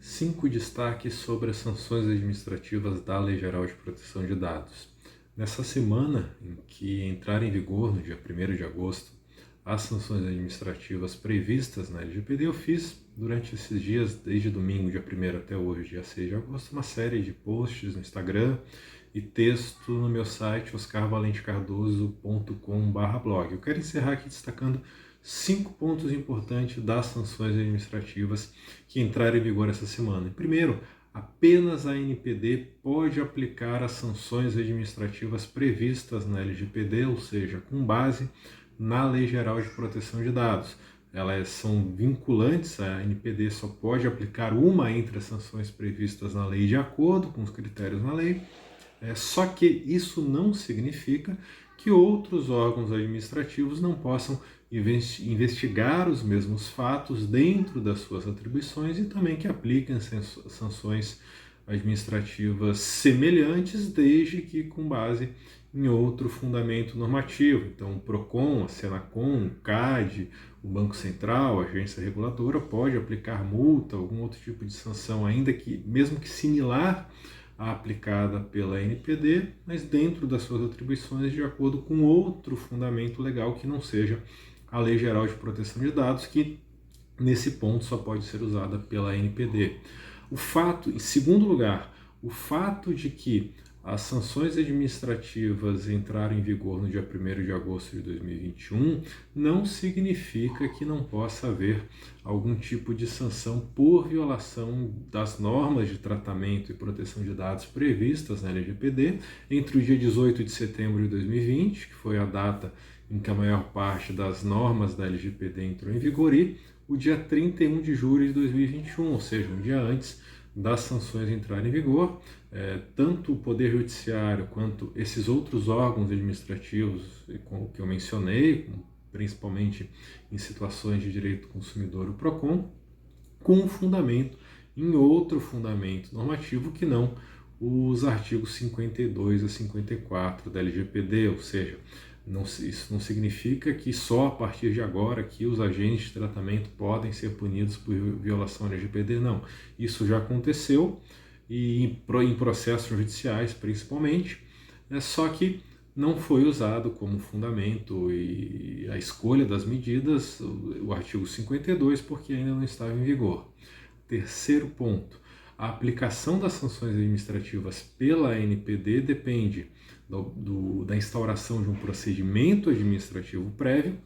5 destaques sobre as sanções administrativas da Lei Geral de Proteção de Dados. Nessa semana em que entrar em vigor, no dia 1º de agosto, as sanções administrativas previstas na LGPD, eu fiz durante esses dias, desde domingo, dia 1º até hoje, dia 6 de agosto, uma série de posts no Instagram e texto no meu site oscarvalentecardoso.com/blog. Eu quero encerrar aqui destacando 5 pontos importantes das sanções administrativas que entraram em vigor essa semana. Primeiro, apenas a ANPD pode aplicar as sanções administrativas previstas na LGPD, ou seja, com base na Lei Geral de Proteção de Dados. Elas são vinculantes, a ANPD só pode aplicar uma entre as sanções previstas na lei de acordo com os critérios na lei. Só que isso não significa que outros órgãos administrativos não possam investigar os mesmos fatos dentro das suas atribuições e também que apliquem sanções administrativas semelhantes, desde que com base em outro fundamento normativo. Então, o PROCON, a Senacom, o CAD, o Banco Central, a agência reguladora, pode aplicar multa, algum outro tipo de sanção, ainda que, mesmo que similar à aplicada pela ANPD, mas dentro das suas atribuições, de acordo com outro fundamento legal que não seja a Lei Geral de Proteção de Dados, que nesse ponto só pode ser usada pela ANPD. Em segundo lugar, o fato de que as sanções administrativas entraram em vigor no dia 1º de agosto de 2021 não significa que não possa haver algum tipo de sanção por violação das normas de tratamento e proteção de dados previstas na LGPD entre o dia 18 de setembro de 2020, que foi a data em que a maior parte das normas da LGPD entrou em vigor, e o dia 31 de julho de 2021, ou seja, um dia antes das sanções entrarem em vigor. Tanto o Poder Judiciário quanto esses outros órgãos administrativos que eu mencionei, principalmente em situações de direito do consumidor, o PROCON, com fundamento em outro fundamento normativo que não os artigos 52 a 54 da LGPD, ou seja, isso não significa que só a partir de agora que os agentes de tratamento podem ser punidos por violação da LGPD, não. Isso já aconteceu e em processos judiciais principalmente, só que não foi usado como fundamento e a escolha das medidas o artigo 52 porque ainda não estava em vigor. Terceiro ponto, a aplicação das sanções administrativas pela ANPD depende da instauração de um procedimento administrativo prévio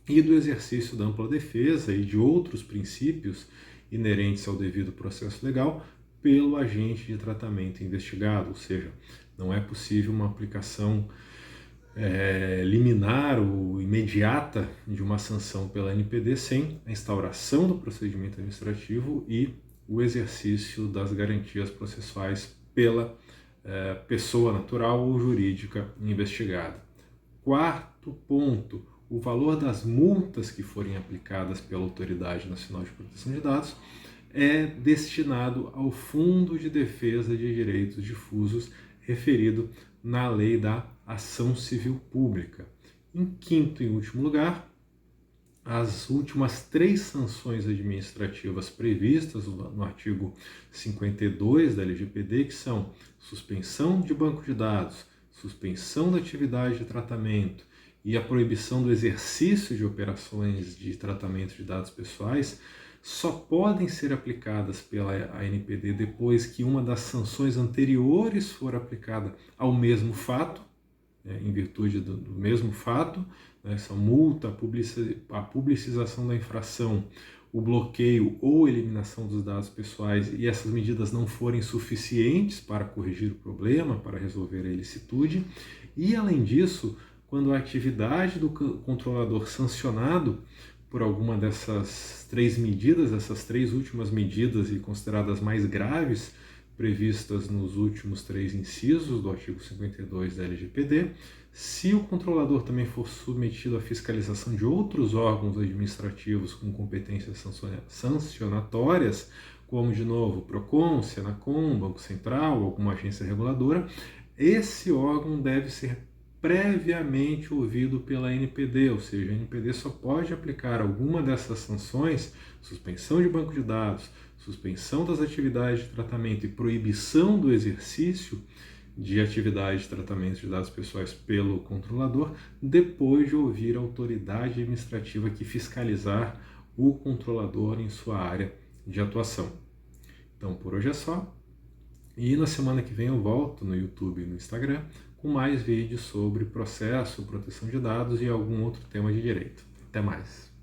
e do exercício da ampla defesa e de outros princípios inerentes ao devido processo legal pelo agente de tratamento investigado, ou seja, não é possível uma aplicação liminar ou imediata de uma sanção pela ANPD sem a instauração do procedimento administrativo e o exercício das garantias processuais pela pessoa natural ou jurídica investigada. Quarto ponto, o valor das multas que forem aplicadas pela Autoridade Nacional de Proteção de Dados é destinado ao Fundo de Defesa de Direitos Difusos referido na Lei da Ação Civil Pública. Em quinto e último lugar, as últimas 3 sanções administrativas previstas no artigo 52 da LGPD, que são suspensão de banco de dados, suspensão da atividade de tratamento e a proibição do exercício de operações de tratamento de dados pessoais, só podem ser aplicadas pela ANPD depois que uma das sanções anteriores for aplicada ao mesmo fato, em virtude do mesmo fato, essa multa, a publicização da infração, o bloqueio ou eliminação dos dados pessoais, e essas medidas não forem suficientes para corrigir o problema, para resolver a ilicitude. E, além disso, quando a atividade do controlador sancionado por alguma dessas 3 medidas, essas 3 últimas medidas e consideradas mais graves, previstas nos últimos 3 incisos do artigo 52 da LGPD, se o controlador também for submetido à fiscalização de outros órgãos administrativos com competências sancionatórias, como, de novo, PROCON, Senacom, Banco Central, alguma agência reguladora, esse órgão deve ser previamente ouvido pela ANPD, ou seja, a ANPD só pode aplicar alguma dessas sanções, suspensão de banco de dados, suspensão das atividades de tratamento e proibição do exercício de atividade de tratamento de dados pessoais pelo controlador, depois de ouvir a autoridade administrativa que fiscalizar o controlador em sua área de atuação. Então, por hoje é só. E na semana que vem eu volto no YouTube e no Instagram com mais vídeos sobre processo, proteção de dados e algum outro tema de direito. Até mais!